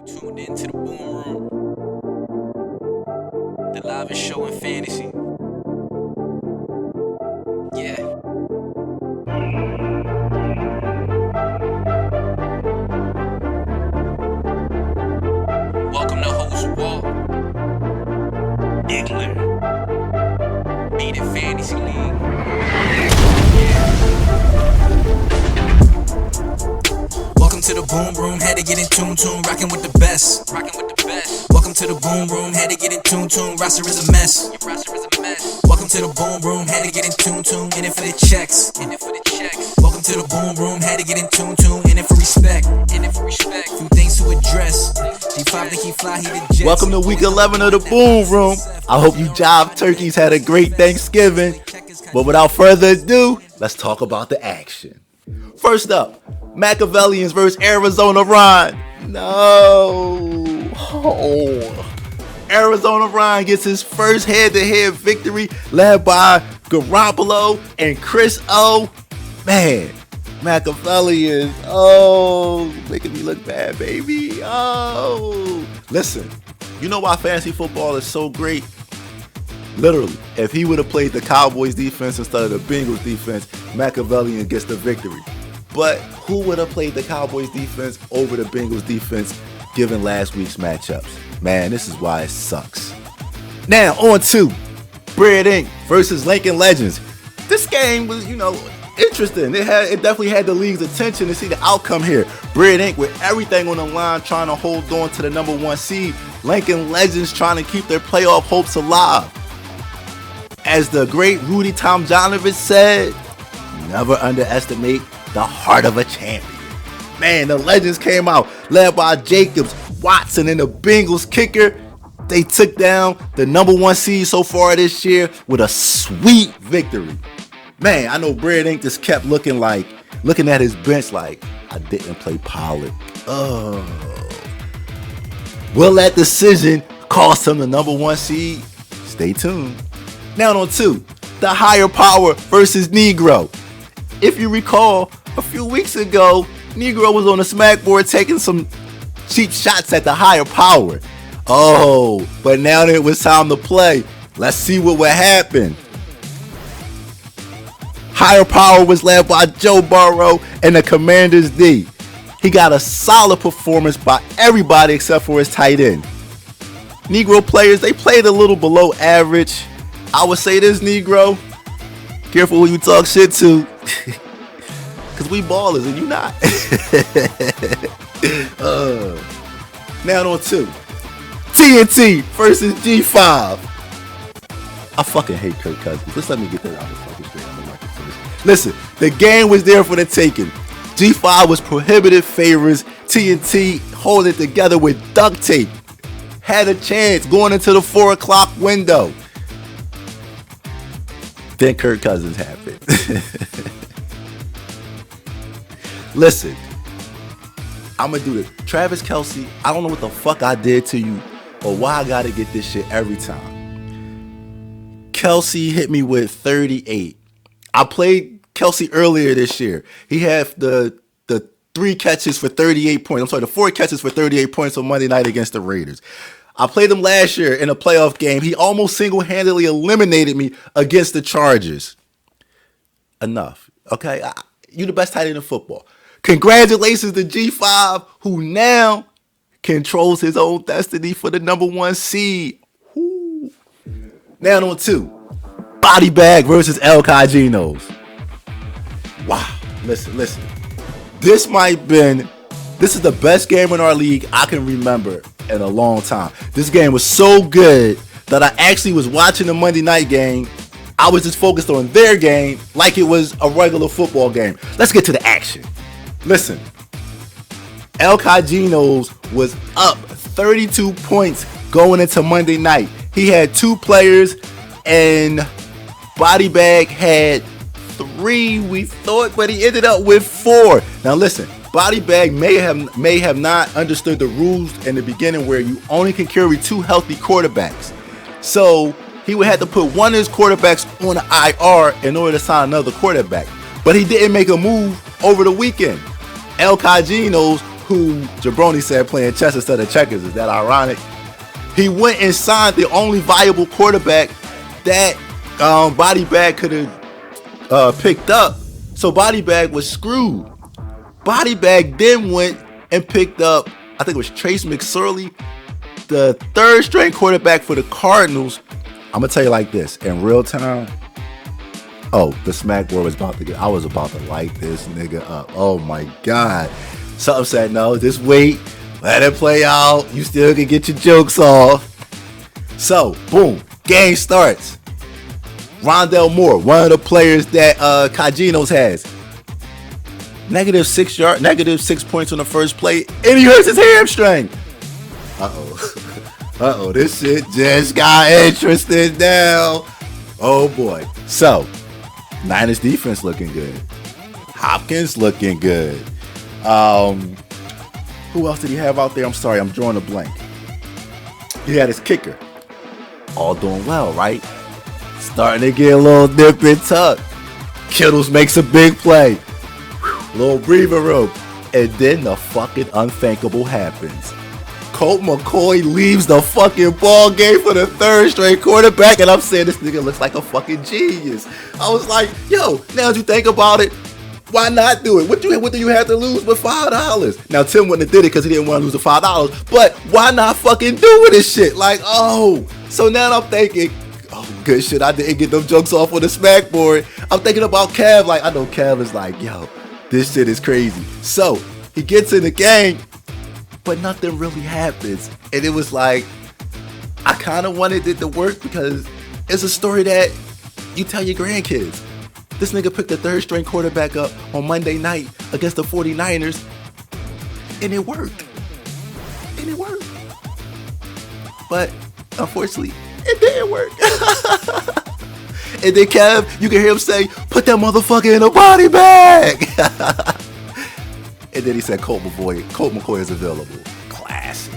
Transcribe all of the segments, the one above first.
Tuned into the boom room, the livest show in fantasy. Yeah. Welcome to host Walt, Igler, Beat It Fantasy League. Welcome to the boom room, had to get in tune, rocking with the best. Welcome to the boom room, had to get in tune, roster is a mess. Welcome to the boom room, had to get in tune, in it for the checks. Welcome to the boom room, had to get in tune, in it for respect. Few things to address. G5 think he fly, he the Jets. Welcome to week 11 of the boom room. I hope you job turkeys had a great Thanksgiving. But without further ado, let's talk about the action. First up, Machiavellians versus Arizona Ron. No. Oh. Arizona Ron gets his first head-to-head victory led by Garoppolo and Chris O. Man, Machiavellians. Oh, making me look bad, baby. Oh. Listen, you know why fantasy football is so great? Literally, if he would have played the Cowboys defense instead of the Bengals defense, Machiavellian gets the victory. But who would have played the Cowboys defense over the Bengals defense given last week's matchups? Man, this is why it sucks. Now, on to Beat It versus Lincoln Legends. This game was, interesting. It definitely had the league's attention to see the outcome here. Beat It with everything on the line, trying to hold on to the number one seed. Lincoln Legends trying to keep their playoff hopes alive. As the great Rudy Tomjanovich said, never underestimate the heart of a champion. Man, the Legends came out led by Jacobs, Watson, and the Bengals kicker. They took down the number one seed so far this year with a sweet victory. Man, I know Beat It just kept looking at his bench like, I didn't play Pollard. Oh. Will that decision cost him the number one seed? Stay tuned. Now on to the higher power versus Negro. If you recall, a few weeks ago, Negro was on the smackboard taking some cheap shots at the higher power. Oh, but now that it was time to play, let's see what would happen. Higher power was led by Joe Burrow and the Commanders D. He got a solid performance by everybody except for his tight end. Negro players, they played a little below average. I would say this, Negro, careful who you talk shit to. Because we ballers and you not. Now on to TNT versus G5. I fucking hate Kirk Cousins. Just let me get that out of the fucking straight. I'm gonna finish. Listen, the game was there for the taking. G5 was prohibitive favorites. TNT holding it together with duct tape. Had a chance going into the 4 o'clock window. Then Kirk Cousins happened. Listen, I'm going to do this. Travis Kelce, I don't know what the fuck I did to you or why I got to get this shit every time. Kelce hit me with 38. I played Kelce earlier this year. He had the 3 catches for 38 points. I'm sorry, the 4 catches for 38 points on Monday night against the Raiders. I played him last year in a playoff game. He almost single-handedly eliminated me against the Chargers. Enough, okay? You the best tight end in football. Congratulations to G5, who now controls his own destiny for the number one seed. Woo. Now on to Body Bag versus El Cajinos. Wow, listen. This is the best game in our league I can remember in a long time. This game was so good that I actually was watching the Monday night game. I was just focused on their game like it was a regular football game. Let's get to the action. Listen, El Cajinos was up 32 points going into Monday night. He had 2 players and Body Bag had 3, we thought, but he ended up with 4. Now listen, Body Bag may have not understood the rules in the beginning where you only can carry 2 healthy quarterbacks. So he would have to put one of his quarterbacks on the IR in order to sign another quarterback. But he didn't make a move over the weekend. El Cajinos, who Jabroni said playing chess instead of checkers. Is that ironic? He went and signed the only viable quarterback that Body Bag could have picked up. So Body Bag was screwed. Body Bag then went and picked up, I think it was Trace McSorley, the third string quarterback for the Cardinals. I'm going to tell you like this. In real time, the smack board was I was about to light this nigga up. Oh my God. Something said, no, just wait. Let it play out. You still can get your jokes off. So, boom. Game starts. Rondell Moore, one of the players that Kajinos has. -6 points on the first play, and he hurts his hamstring. This shit just got interesting now. Oh boy. So, Niners defense looking good. Hopkins looking good. Who else did he have out there? I'm sorry, I'm drawing a blank. He had his kicker. All doing well, right? Starting to get a little nip and tuck. Kittles makes a big play. Little breather room. And then the fucking unthinkable happens. Colt McCoy leaves the fucking ball game for the third straight quarterback. And I'm saying this nigga looks like a fucking genius. I was like, yo, now that you think about it, why not do it? What do you have to lose but $5? Now, Tim wouldn't have did it because he didn't want to lose the $5. But why not fucking do this shit? Like, so now I'm thinking, good shit, I didn't get them jokes off on the smack board. I'm thinking about Kev. Like, I know Kev is like, yo, this shit is crazy. So he gets in the game, but nothing really happens. And it was like, I kind of wanted it to work because it's a story that you tell your grandkids. This nigga picked the third string quarterback up on Monday night against the 49ers, and it worked. But unfortunately, it didn't work. And then Kev, you can hear him say, put that motherfucker in a body bag. And then he said, Colt McCoy is available. Classic.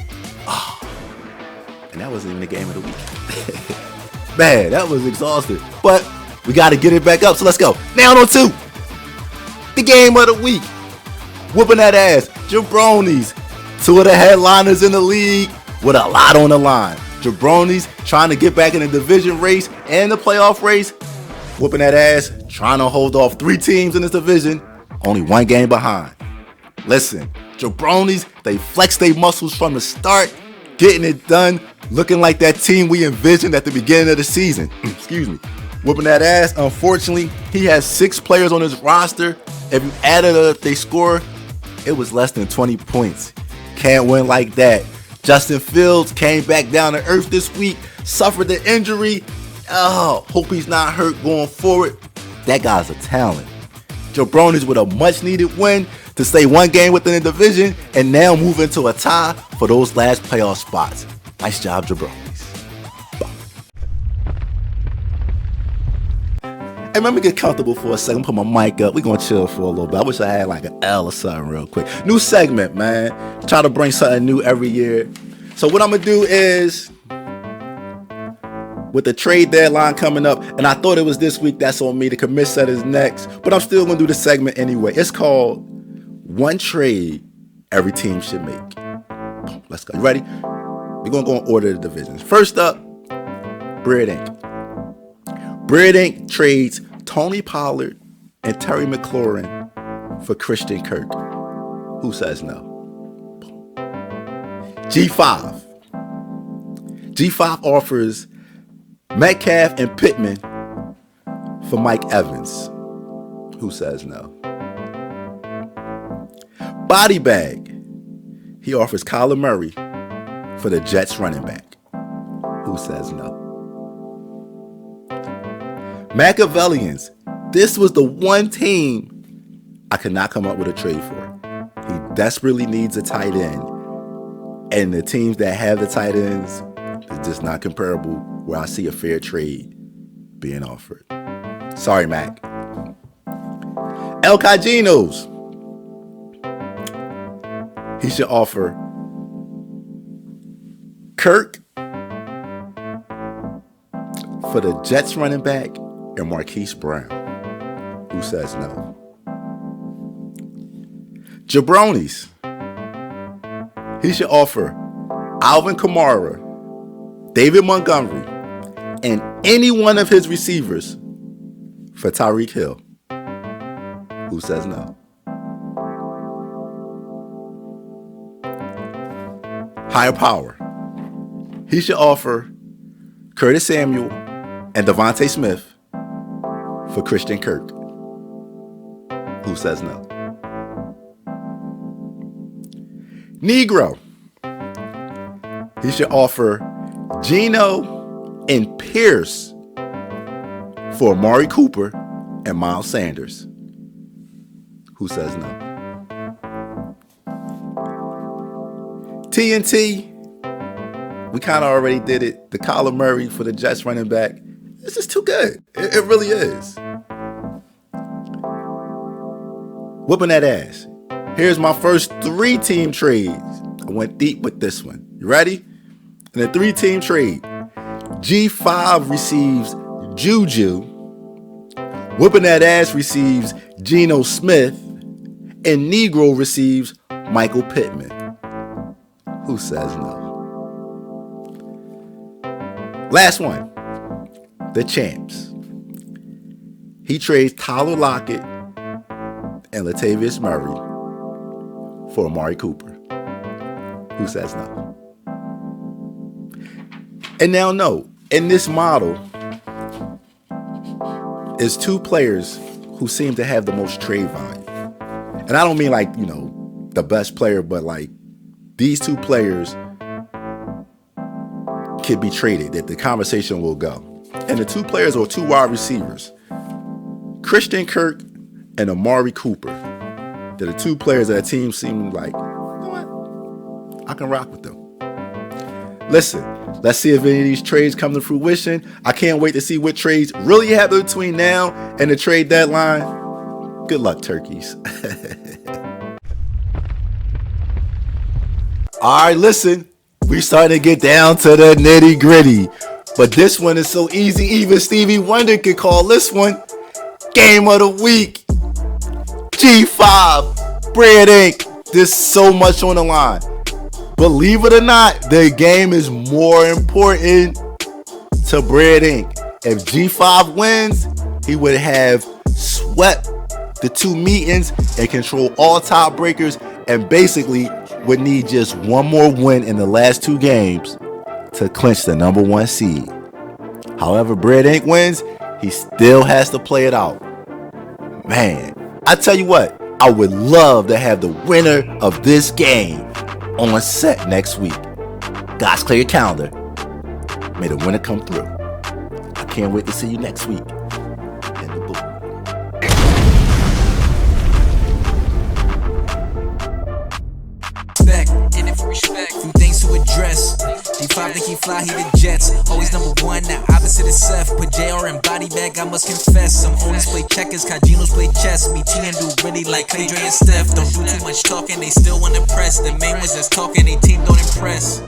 And that wasn't even the game of the week. Man, that was exhausting. But we got to get it back up, so let's go. Now on 2. The game of the week. Whooping that ass. Jabronis. 2 of the headliners in the league with a lot on the line. Jabronis trying to get back in the division race and the playoff race. Whooping that ass. Trying to hold off 3 teams in this division. Only 1 game behind. Listen, Jabronis, they flex their muscles from the start. Getting it done. Looking like that team we envisioned at the beginning of the season. Excuse me. Whooping that ass. Unfortunately, he has 6 players on his roster. If you added up their score, it was less than 20 points. Can't win like that. Justin Fields came back down to earth this week, suffered the injury. Hope he's not hurt going forward. That guy's a talent. Jabronis with a much needed win to stay 1 game within the division and now move into a tie for those last playoff spots. Nice job, Jabronis. Hey, let me get comfortable for a second. Put my mic up. We're going to chill for a little bit. I wish I had like an L or something real quick. New segment, man. Try to bring something new every year. So what I'm going to do is, with the trade deadline coming up, and I thought it was this week, that's on me. The commit set is next. But I'm still going to do the segment anyway. It's called One Trade Every Team Should Make. Let's go. You ready? We're going to go in order of the divisions. First up, Beat It. Beat It trades Tony Pollard and Terry McLaurin for Christian Kirk. Who says no? G5. G5 offers Metcalf and Pittman for Mike Evans. Who says no? Body Bag. He offers Kyler Murray for the Jets running back. Who says no? Machiavellians. This was the one team I could not come up with a trade for. He desperately needs a tight end. And the teams that have the tight ends is just not comparable where I see a fair trade being offered. Sorry, Mac. El Cajinos. He should offer Kirk for the Jets running back and Marquise Brown. Who says no? Jabronis. he should offer Alvin Kamara, David Montgomery, and any one of his receivers for Tyreek Hill. Who says no? Higher power. He should offer Curtis Samuel and Devontae Smith for Christian Kirk. Who says no? Negro. He should offer Geno and Pierce for Amari Cooper and Miles Sanders. Who says no? TNT. We kind of already did it. The Kyler Murray for the Jets running back. It's just too good. It really is. Whooping that ass. Here's my first 3-team trades. I went deep with this one. You ready? In a 3-team trade, G5 receives Juju. Whooping that ass receives Geno Smith. And Negro receives Michael Pittman. Who says no? Last one. The champs. He trades Tyler Lockett and Latavius Murray for Amari Cooper. Who says no? And now no, in this model is 2 players who seem to have the most trade value. And I don't mean like, the best player, but like these 2 players could be traded, that the conversation will go. And the 2 players are 2 wide receivers, Christian Kirk and Amari Cooper. They're the 2 players that the team seem like, you know what? I can rock with them. Listen, let's see if any of these trades come to fruition. I can't wait to see what trades really happen between now and the trade deadline. Good luck, turkeys. All right, listen, we starting to get down to the nitty gritty. But this one is so easy, even Stevie Wonder could call this one Game of the Week. G5, Bread Inc. There's so much on the line. Believe it or not, the game is more important to Bread Inc. If G5 wins, he would have swept the 2 meetings and control all tiebreakers, and basically would need just one more win in the last 2 games to clinch the number 1 seed. However, Bread Inc. wins, he still has to play it out. Man, I tell you what, I would love to have the winner of this game on set next week. Guys, clear your calendar. May the winner come through. I can't wait to see you next week. In the book. In it for respect, few things to address. D5 think he fly, he the Jets. Always number 1, now opposite is Seth. Put JR in body bag, I must confess. Some owners play checkers, Kajinos play chess. Me, T, and do really like Clay, Dre, and Steph. Don't do too much talking, they still wanna press. The main ones that's talking, they team don't impress.